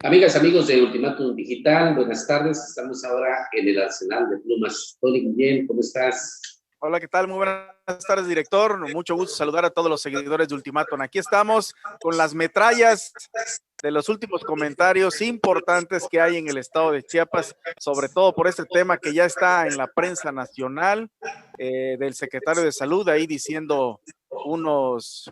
Amigas, amigos de Ultimátum Digital, buenas tardes. Estamos ahora en el Arsenal de Plumas. Tony Guillén, ¿cómo estás? Hola, ¿qué tal? Muy buenas tardes, director. Mucho gusto saludar a todos los seguidores de Ultimátum. Aquí estamos con las metrallas de los últimos comentarios importantes que hay en el estado de Chiapas, sobre todo por este tema que ya está en la prensa nacional, del secretario de Salud, ahí diciendo unos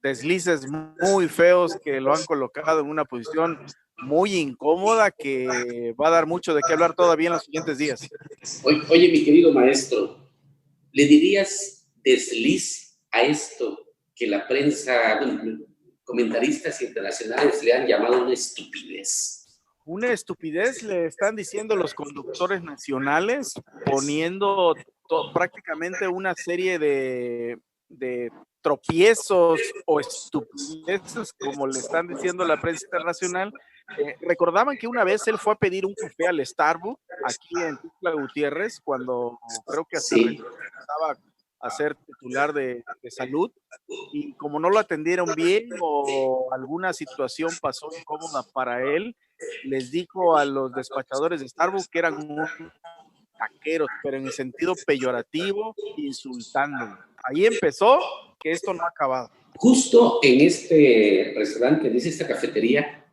deslices muy feos que lo han colocado en una posición muy incómoda que va a dar mucho de qué hablar todavía en los siguientes días. Oye, mi querido maestro, ¿le dirías desliz a esto que la prensa, bueno, comentaristas internacionales le han llamado una estupidez? Una estupidez le están diciendo los conductores nacionales, poniendo prácticamente una serie de tropiezos o estupideces, como le están diciendo la prensa internacional. Recordaban que una vez él fue a pedir un café al Starbucks aquí en Tuxtla Gutiérrez, cuando creo que hasta Sí. estaba a ser titular de salud, y como no lo atendieron bien o alguna situación pasó incómoda para él, les dijo a los despachadores de Starbucks que eran unos taqueros, pero en el sentido peyorativo, insultándolo. Ahí empezó, que esto no ha acabado. Justo en este restaurante, en esta cafetería,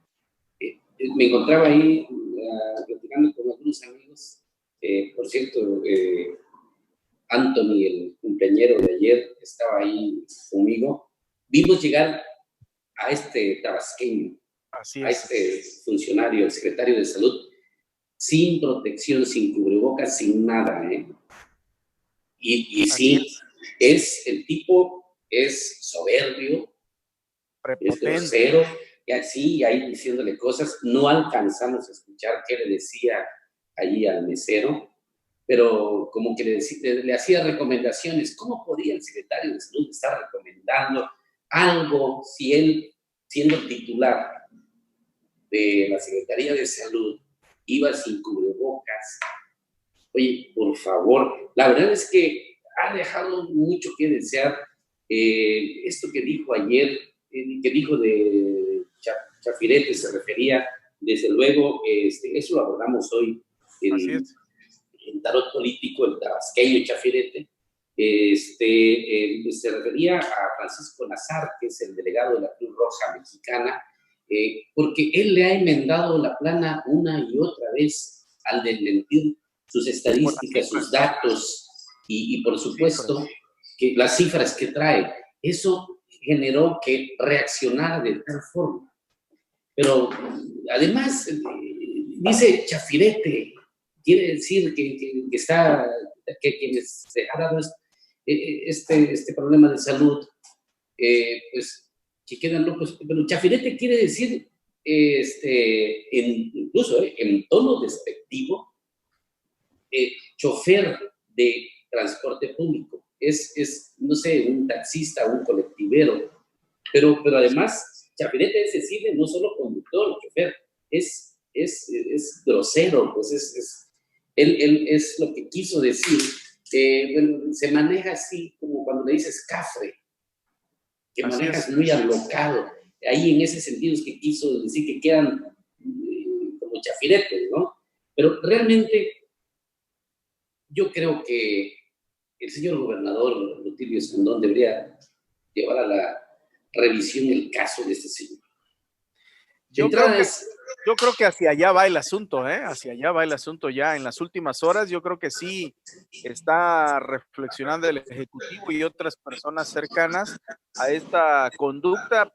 me encontraba ahí platicando con algunos amigos. Por cierto, Anthony, el cumpleañero de ayer, estaba ahí conmigo. Vimos llegar a este tabasqueño, Así a es. este funcionario, el secretario de Salud, sin protección, sin cubrebocas, sin nada, ¿eh? Y sí, el tipo es soberbio, es Prepotente. grosero, y así, ahí diciéndole cosas. No alcanzamos a escuchar qué le decía allí al mesero, pero como que le hacía recomendaciones. ¿Cómo podía el secretario de Salud estar recomendando algo si él, siendo titular de la Secretaría de Salud, iba sin cubrebocas? Oye, por favor, la verdad es que ha dejado mucho que desear. Esto que dijo ayer, que dijo de Chafirete, se refería, desde luego, eso lo abordamos hoy en Tarot Político, el tabasqueño Chafirete. Se refería a Francisco Nazar, que es el delegado de la Cruz Roja Mexicana, porque él le ha enmendado la plana una y otra vez al desmentir sus estadísticas, sus datos y por supuesto que las cifras que trae. Eso generó que reaccionara de tal forma. Pero además, dice Chafirete, quiere decir que quienes se ha dado este problema de salud, pues que quedan locos. Pero Chafirete quiere decir, incluso en tono despectivo, chofer de transporte público. No sé, un taxista, un colectivero. Pero además, Chafirete es decirle no solo conductor, chofer, es grosero, pues él es lo que quiso decir. Bueno, se maneja así como cuando le dices cafre, que así manejas muy alocado. Ahí en ese sentido es que quiso decir que quedan como chafiretes, ¿no? Pero realmente yo creo que el señor gobernador Rutilio Escandón debería llevar a la revisión el caso de este señor. Yo creo que hacia allá va el asunto, ¿eh? Hacia allá va el asunto ya en las últimas horas. Yo creo que sí está reflexionando el Ejecutivo y otras personas cercanas a esta conducta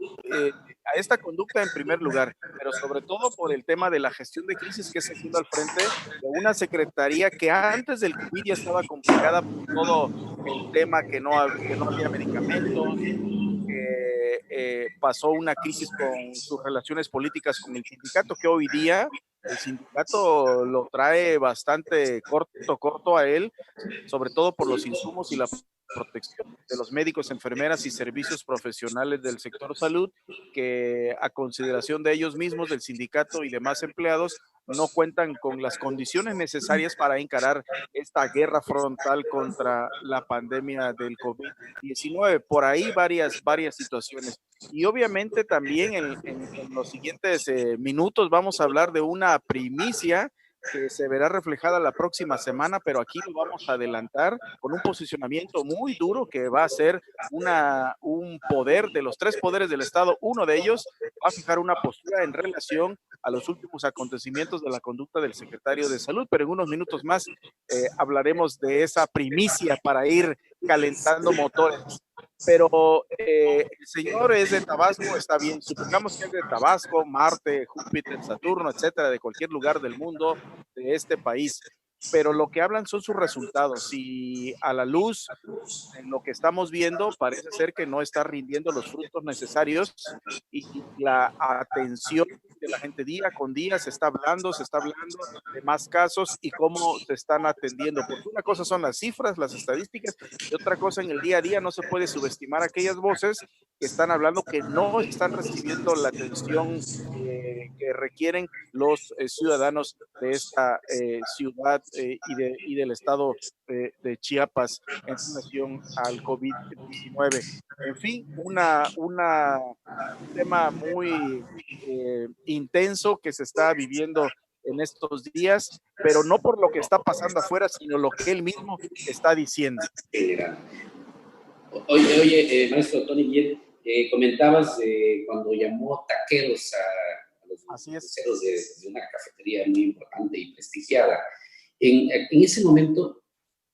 en primer lugar, pero sobre todo por el tema de la gestión de crisis que está haciendo al frente de una secretaría que antes del COVID ya estaba complicada por todo el tema que no había medicamentos, pasó una crisis con sus relaciones políticas con el sindicato, que hoy día el sindicato lo trae bastante corto a él, sobre todo por los insumos y la protección de los médicos, enfermeras y servicios profesionales del sector salud, que a consideración de ellos mismos, del sindicato y demás empleados, no cuentan con las condiciones necesarias para encarar esta guerra frontal contra la pandemia del COVID-19. Por ahí varias situaciones. Y obviamente también en los siguientes minutos vamos a hablar de una primicia que se verá reflejada la próxima semana, pero aquí lo vamos a adelantar con un posicionamiento muy duro que va a ser un poder de los tres poderes del Estado. Uno de ellos va a fijar una postura en relación a los últimos acontecimientos de la conducta del secretario de Salud, pero en unos minutos más hablaremos de esa primicia para ir calentando motores. Pero el señor es de Tabasco, está bien, supongamos que es de Tabasco, Marte, Júpiter, Saturno, etcétera, de cualquier lugar del mundo, de este país, pero lo que hablan son sus resultados y a la luz en lo que estamos viendo parece ser que no está rindiendo los frutos necesarios y la atención de la gente día con día se está hablando de más casos y cómo se están atendiendo, porque una cosa son las cifras, las estadísticas, y otra cosa en el día a día no se puede subestimar aquellas voces que están hablando que no están recibiendo la atención que requieren los ciudadanos de esta ciudad y del estado de Chiapas en relación al COVID-19. En fin, un tema muy intenso que se está viviendo en estos días, pero no por lo que está pasando afuera, sino lo que él mismo está diciendo. Oye, maestro Tony, bien, comentabas cuando llamó taqueros a los meseros de una cafetería muy importante y prestigiada. En ese momento,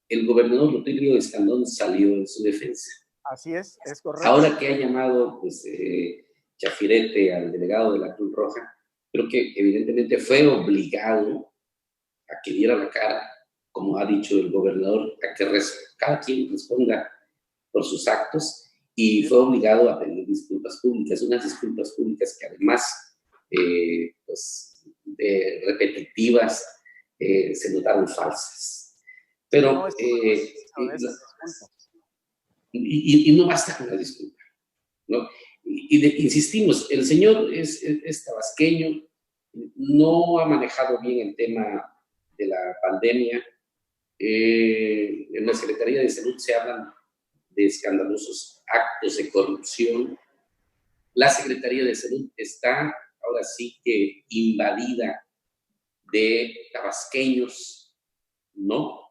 el gobernador Rutilio Escandón salió en su defensa. Así es correcto. Ahora que ha llamado pues, Chafirete al delegado de la Cruz Roja, creo que evidentemente fue obligado a que diera la cara, como ha dicho el gobernador, a que cada quien responda por sus actos, y fue obligado a pedir disculpas públicas, unas disculpas públicas que además pues, repetitivas se notaron falsas. Pero y no basta con la disculpa, ¿no? Insistimos, el señor es tabasqueño, no ha manejado bien el tema de la pandemia. En la Secretaría de Salud se hablan de escandalosos actos de corrupción. La Secretaría de Salud está ahora sí que invadida de tabasqueños. No,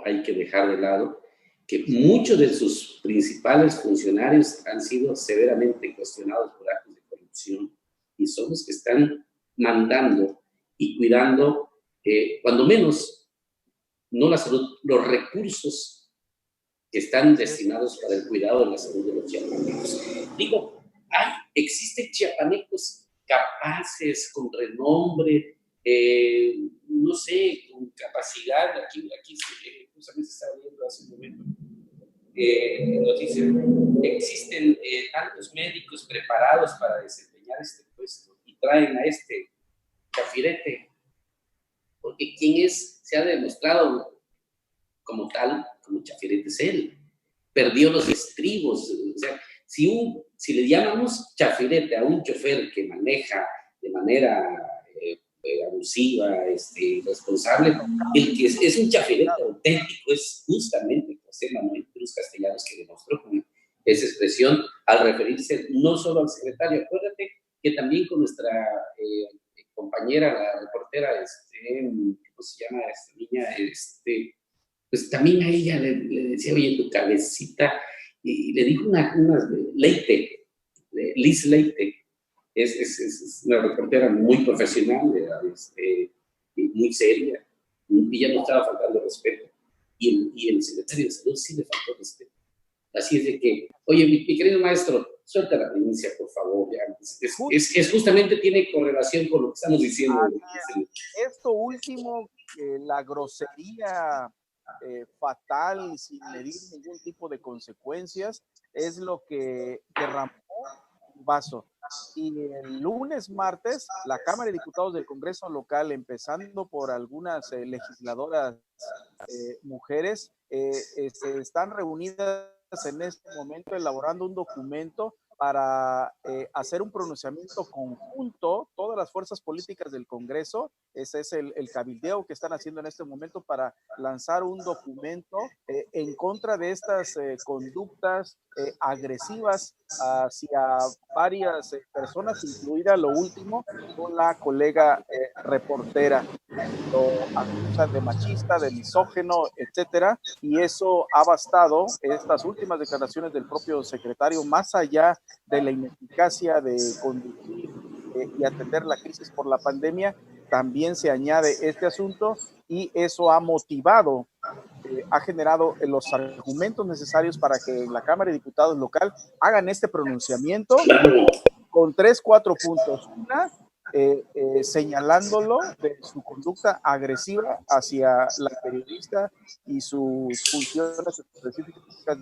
hay que dejar de lado que muchos de sus principales funcionarios han sido severamente cuestionados por actos de corrupción y son los que están mandando y cuidando, cuando menos, no la salud, los recursos que están destinados para el cuidado de la salud de los chiapanecos. Digo, existen chiapanecos capaces, con renombre, no sé, con capacidad. Aquí justamente se estaba viendo hace un momento noticias, existen tantos médicos preparados para desempeñar este puesto y traen a este Chafirete, porque quien se ha demostrado como tal, como Chafirete es él. Perdió los estribos. O sea, si le llamamos Chafirete a un chofer que maneja de manera abusiva, irresponsable, el que es un Chafirete auténtico es justamente José Manuel Cruz Castellanos, que demostró con esa expresión al referirse no solo al secretario. Acuérdate que también con nuestra compañera, la reportera, ¿cómo se llama esta niña? Pues también a ella le decía, oye, tu cabecita, y le dijo una Leite, Liz Leite, es una reportera muy profesional, muy seria, y ya no estaba faltando respeto, y el secretario de Salud sí le faltó respeto. Así es de que, oye, mi querido maestro, suelta la primicia, por favor. Ya. Es justamente tiene correlación con lo que estamos diciendo. Esto último, la grosería fatal, sin medir ningún tipo de consecuencias, es lo que derramó un vaso. Y el lunes, martes, la Cámara de Diputados del Congreso local, empezando por algunas legisladoras mujeres, están reunidas en este momento elaborando un documento para hacer un pronunciamiento conjunto, todas las fuerzas políticas del Congreso. Ese es el cabildeo que están haciendo en este momento para lanzar un documento en contra de estas conductas agresivas hacia varias personas, incluida lo último con la colega reportera. Lo acusan de machista, de misógeno, etcétera, y eso ha bastado estas últimas declaraciones del propio secretario, más allá de la ineficacia de conducir y atender la crisis por la pandemia, también se añade este asunto y eso ha motivado, ha generado los argumentos necesarios para que en la Cámara de Diputados local hagan este pronunciamiento con 3-4 puntos. Una, señalándolo de su conducta agresiva hacia la periodista y sus funciones específicas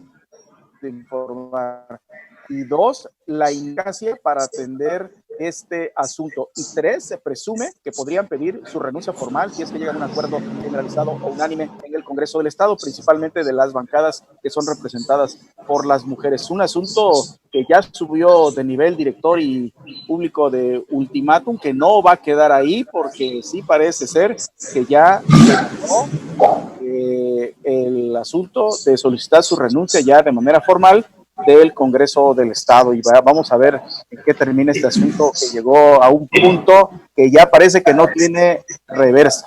de informar. Y 2, la ineficacia para atender este asunto. Y 3, se presume que podrían pedir su renuncia formal si es que llegan a un acuerdo generalizado o unánime en el Congreso del Estado, principalmente de las bancadas que son representadas por las mujeres. Un asunto que ya subió de nivel director y público de ultimátum, que no va a quedar ahí, porque sí parece ser que ya el asunto de solicitar su renuncia ya de manera formal del Congreso del Estado, y vamos a ver en qué termina este asunto que llegó a un punto que ya parece que no tiene reversa.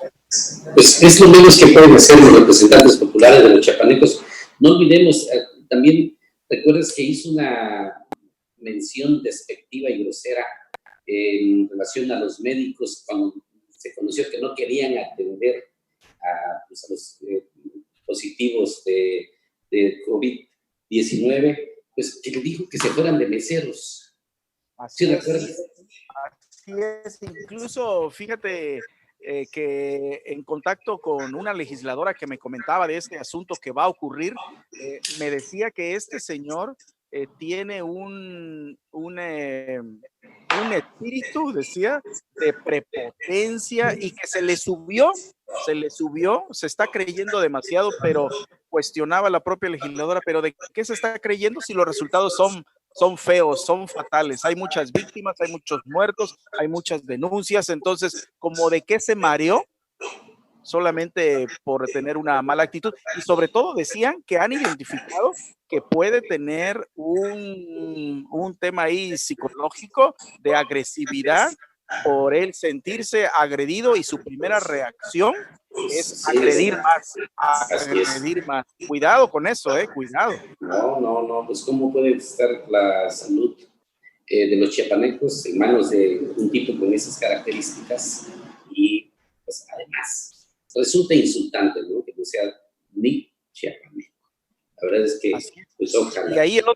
Pues es lo menos que pueden hacer los representantes populares de los chiapanecos. No olvidemos, también recuerdas que hizo una mención despectiva y grosera en relación a los médicos cuando se conoció que no querían atender a los positivos de COVID-19, pues que le dijo que se fueran de meseros. Así es, incluso fíjate que en contacto con una legisladora que me comentaba de este asunto que va a ocurrir, me decía que este señor tiene un espíritu, decía, de prepotencia y que se le subió, se está creyendo demasiado, pero cuestionaba la propia legisladora, pero ¿de qué se está creyendo si los resultados son feos, son fatales? Hay muchas víctimas, hay muchos muertos, hay muchas denuncias, entonces, ¿como de qué se mareó? Solamente por tener una mala actitud, y sobre todo decían que han identificado que puede tener un tema ahí psicológico de agresividad por él sentirse agredido y su primera reacción es agredir más. Cuidado con eso, cuidado. No, pues cómo puede estar la salud de los chiapanecos en manos de un tipo con esas características, y pues además resulta insultante, ¿no? Que no sea ni chiapaneco. La verdad es que, pues ojalá. Y ahí el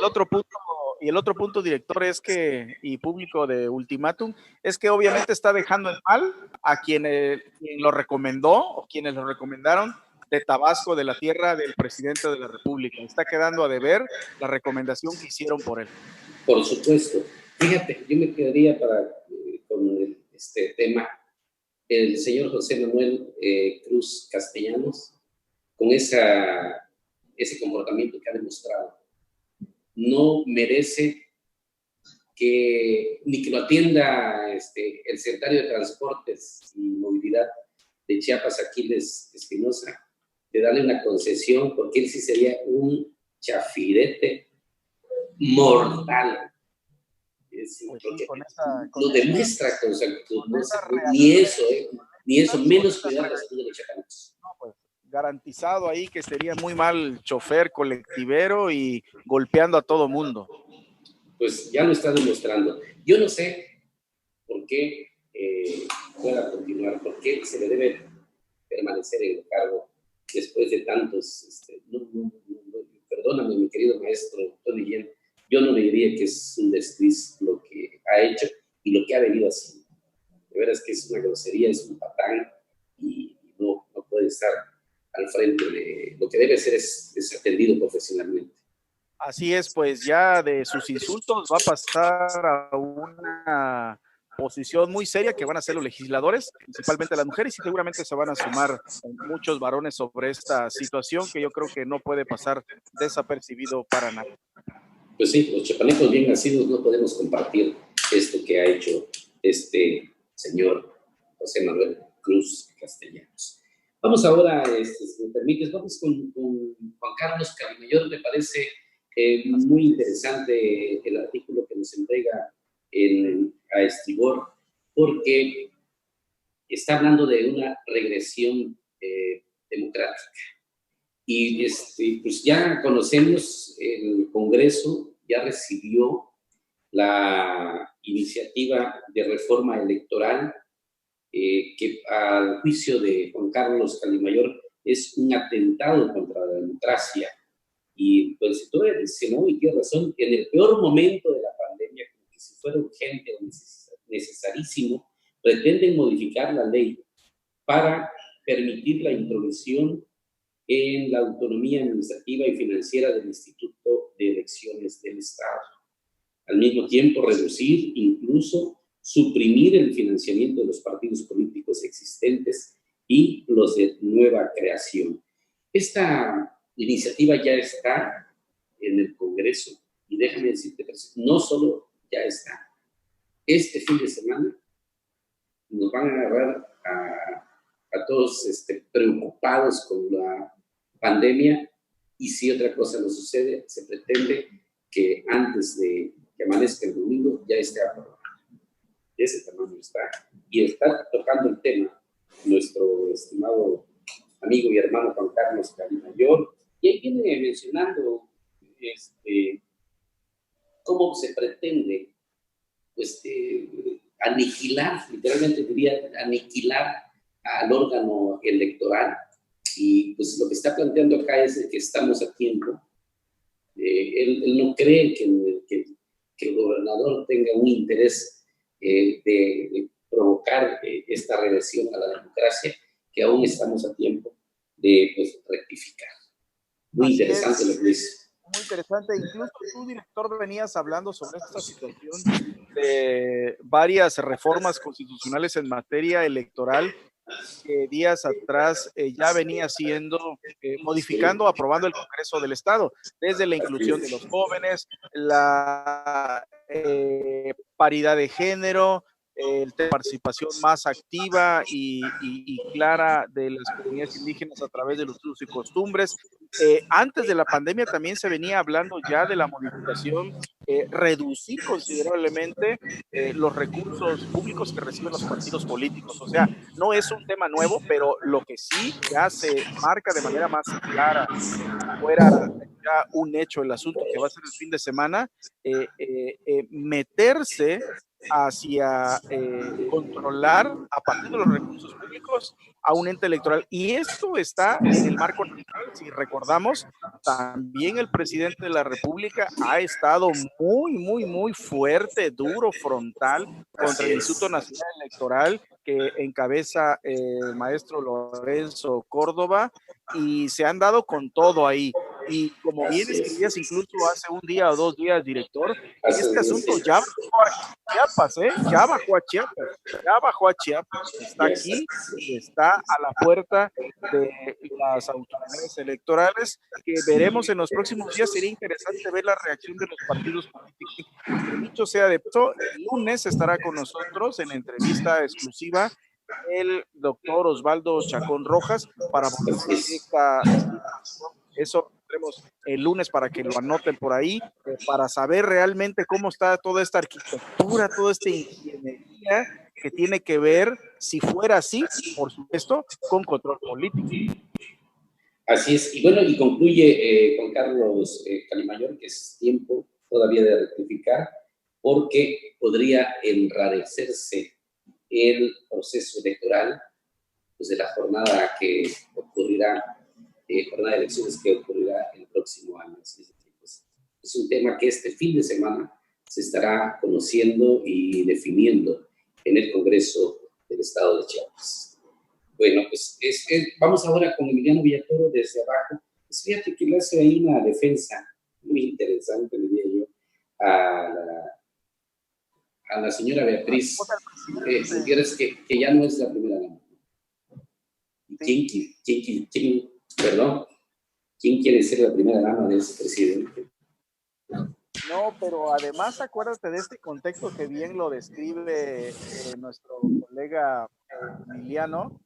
otro punto, director, es que, y público de ultimátum, es que obviamente está dejando en mal a quien lo recomendó o quienes lo recomendaron de Tabasco, de la tierra del presidente de la República. Está quedando a deber la recomendación que hicieron por él. Por supuesto. Fíjate, yo me quedaría con este tema, el señor José Manuel Cruz Castellanos, con ese comportamiento que ha demostrado. No merece ni que lo atienda el secretario de Transportes y Movilidad de Chiapas, Aquiles Espinosa, de darle una concesión, porque él sí sería un chafirete mortal. Lo demuestra con su actitud, ni eso, menos cuidar la salud de los chiapanecos. Garantizado ahí que sería muy mal chofer colectivero y golpeando a todo mundo. Pues ya lo está demostrando. Yo no sé por qué pueda continuar, por qué se le debe permanecer en el cargo después de tantos, perdóname mi querido maestro Tony Yen, yo no le diría que es un desliz lo que ha hecho y lo que ha venido haciendo. De veras que es una grosería, es un patán, y no puede estar al frente de lo que debe ser, es atendido profesionalmente. Así es, pues ya de sus insultos va a pasar a una posición muy seria que van a ser los legisladores, principalmente las mujeres, y seguramente se van a sumar muchos varones sobre esta situación que yo creo que no puede pasar desapercibido para nada. Pues sí, los chapanecos bien nacidos no podemos compartir esto que ha hecho este señor José Manuel Cruz Castellanos. Vamos ahora, si me permites, vamos con Juan Carlos Calimayor. Me parece muy interesante el artículo que nos entrega a Estribor, porque está hablando de una regresión democrática. Y pues ya conocemos, el Congreso ya recibió la iniciativa de reforma electoral que al juicio de Juan Carlos Calimayor es un atentado contra la democracia. Y pues tú dices, no, y tiene razón, en el peor momento de la pandemia, como que si fuera urgente o necesarísimo, pretenden modificar la ley para permitir la intromisión en la autonomía administrativa y financiera del Instituto de Elecciones del Estado. Al mismo tiempo, reducir, incluso suprimir el financiamiento de los partidos políticos existentes y los de nueva creación. Esta iniciativa ya está en el Congreso y déjame decirte, no solo ya está. Este fin de semana nos van a agarrar a todos preocupados con la pandemia, y si otra cosa no sucede, se pretende que antes de que amanezca el domingo ya esté aprobado. Ese tamaño está, y está tocando el tema nuestro estimado amigo y hermano Juan Carlos Calimayor, y ahí viene mencionando cómo se pretende pues, aniquilar, literalmente diría, aniquilar al órgano electoral. Y pues lo que está planteando acá es de que estamos a tiempo. Él no cree que el gobernador tenga un interés de provocar esta regresión a la democracia, que aún estamos a tiempo de pues, rectificar. Muy interesante lo que dice. Muy interesante. Incluso tú, director, venías hablando sobre esta situación de varias reformas constitucionales en materia electoral que días atrás ya venía siendo, modificando, aprobando el Congreso del Estado, desde la inclusión de los jóvenes, la paridad de género, participación más activa y clara de las comunidades indígenas a través de los usos y costumbres. Antes de la pandemia también se venía hablando ya de la modificación, reducir considerablemente los recursos públicos que reciben los partidos políticos. O sea, no es un tema nuevo, pero lo que sí ya se marca de manera más clara, fuera ya un hecho el asunto que va a ser el fin de semana, meterse hacia controlar a partir de los recursos públicos a un ente electoral. Y esto está en el marco nacional. Si recordamos, también el presidente de la República ha estado muy fuerte, duro, frontal contra el Instituto Nacional Electoral que encabeza el maestro Lorenzo Córdoba, y se han dado con todo ahí. Y como bien escribías incluso hace un día o 2 días, director, este asunto ya bajó a Chiapas, ya bajó a Chiapas, está aquí y está a la puerta de las autoridades electorales, que veremos en los próximos días. Sería interesante ver la reacción de los partidos políticos. Dicho sea de paso, el lunes estará con nosotros en entrevista exclusiva el doctor Osvaldo Chacón Rojas para eso tendremos el lunes para que lo anoten por ahí, para saber realmente cómo está toda esta arquitectura, toda esta ingeniería que tiene que ver, si fuera así, por supuesto, con control político. Así es, y bueno, y concluye Juan Carlos Calimayor que es tiempo todavía de rectificar, porque podría enrarecerse el proceso electoral pues, de la jornada que ocurrirá, jornada de elecciones que ocurrirá el próximo año. Así es, pues, es un tema que este fin de semana se estará conociendo y definiendo en el Congreso del Estado de Chiapas. Bueno, pues vamos ahora con Emiliano Villatoro desde abajo. Pues fíjate que le hace ahí una defensa muy interesante, diría yo, a la señora Beatriz Gutiérrez, que ya no es la primera dama. ¿Quién quiere ser la primera dama de ese presidente? No, pero además acuérdate de este contexto que bien lo describe nuestro colega Emiliano,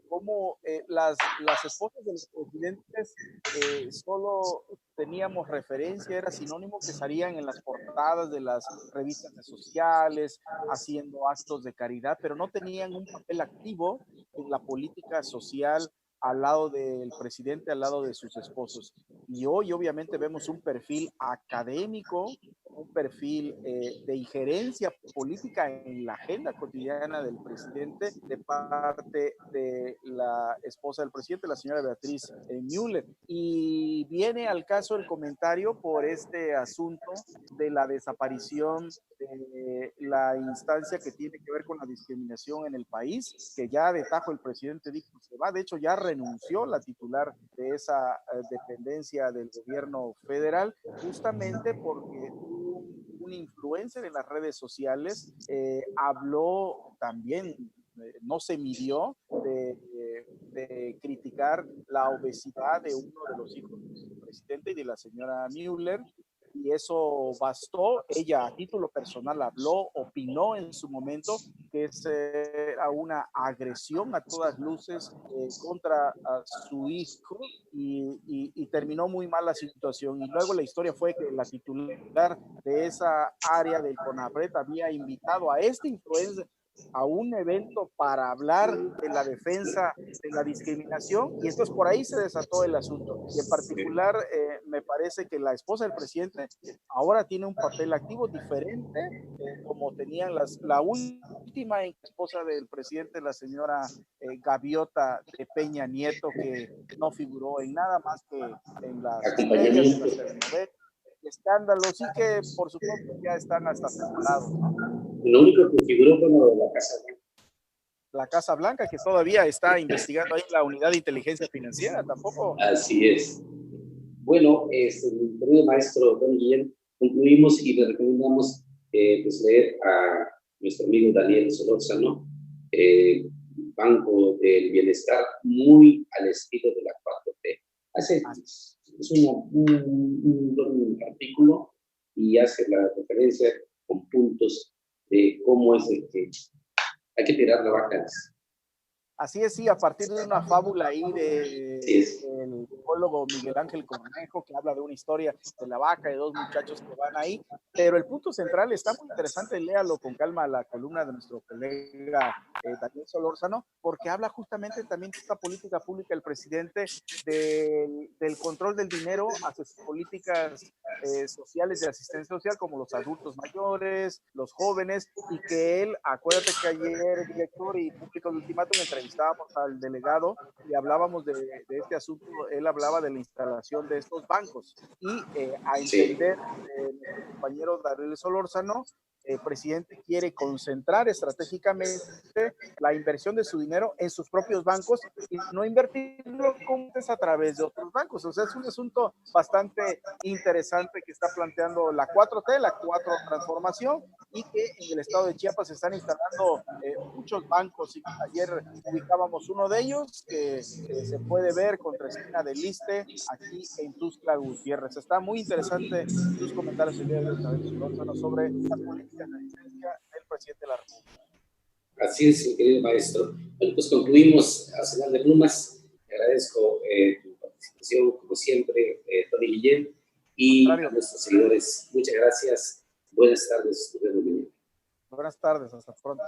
cómo las esposas de los presidentes solo teníamos referencia, era sinónimo que salían en las portadas de las revistas sociales, haciendo actos de caridad, pero no tenían un papel activo en la política social al lado del presidente, al lado de sus esposos. Y hoy obviamente vemos un perfil académico, un perfil de injerencia política en la agenda cotidiana del presidente de parte de la esposa del presidente, la señora Beatriz Müller. Y viene al caso el comentario por este asunto de la desaparición de la instancia que tiene que ver con la discriminación en el país, que ya de tajo el presidente dijo se va, de hecho ya renunció la titular de esa dependencia del gobierno federal, justamente porque un influencer en las redes sociales habló también, no se midió de criticar la obesidad de uno de los hijos del presidente y de la señora Müller, y eso bastó. Ella a título personal habló, opinó en su momento que era una agresión a todas luces contra a su hijo y terminó muy mal la situación. Y luego la historia fue que la titular de esa área del CONAPRED había invitado a este influencer a un evento para hablar de la defensa de la discriminación, y entonces por ahí se desató el asunto. Y en particular me parece que la esposa del presidente ahora tiene un papel activo diferente como tenían la última esposa del presidente, la señora Gaviota de Peña Nieto, que no figuró en nada más que en las estrellas, en las telenovelas, escándalos, y que por supuesto ya están hasta separados, ¿no? Lo único que figuró fue lo de la Casa Blanca. La Casa Blanca, que todavía está investigando ahí la unidad de inteligencia financiera, tampoco. Así es. Bueno, mi querido maestro Don Guillén, concluimos y le recomendamos pues leer a nuestro amigo Daniel Solórzano, Banco del Bienestar, muy al estilo de la 4T. Es un artículo y hace la referencia con puntos de cómo es el que hay que tirar la vaca. Así es, sí, a partir de una fábula ahí del psicólogo Miguel Ángel Cornejo, que habla de una historia de la vaca, de dos muchachos que van ahí, pero el punto central está muy interesante, léalo con calma la columna de nuestro colega Daniel Solórzano, porque habla justamente también de esta política pública del presidente, del control del dinero hacia sus políticas sociales de asistencia social, como los adultos mayores, los jóvenes, y que él, acuérdate que ayer, director y público de Ultimátum, entrevistábamos al delegado y hablábamos de este asunto. Él hablaba de la instalación de estos bancos y a entender nuestro compañero Daniel Solórzano, el presidente quiere concentrar estratégicamente la inversión de su dinero en sus propios bancos y no invertirlo a través de otros bancos. O sea, es un asunto bastante interesante que está planteando la 4T, la 4 transformación, y que en el estado de Chiapas se están instalando muchos bancos. Y ayer ubicábamos uno de ellos que se puede ver contra esquina del Liste, aquí en Tuxtla Gutiérrez. Está muy interesante tus comentarios el día de hoy sobre las políticas de licencia del presidente de la República. Así es, querido maestro. Bueno, pues concluimos Arsenal de Plumas. Te agradezco tu participación, como siempre, Tony Guillén, y a nuestros seguidores. Muchas gracias. Buenas tardes. Buenas tardes, hasta pronto.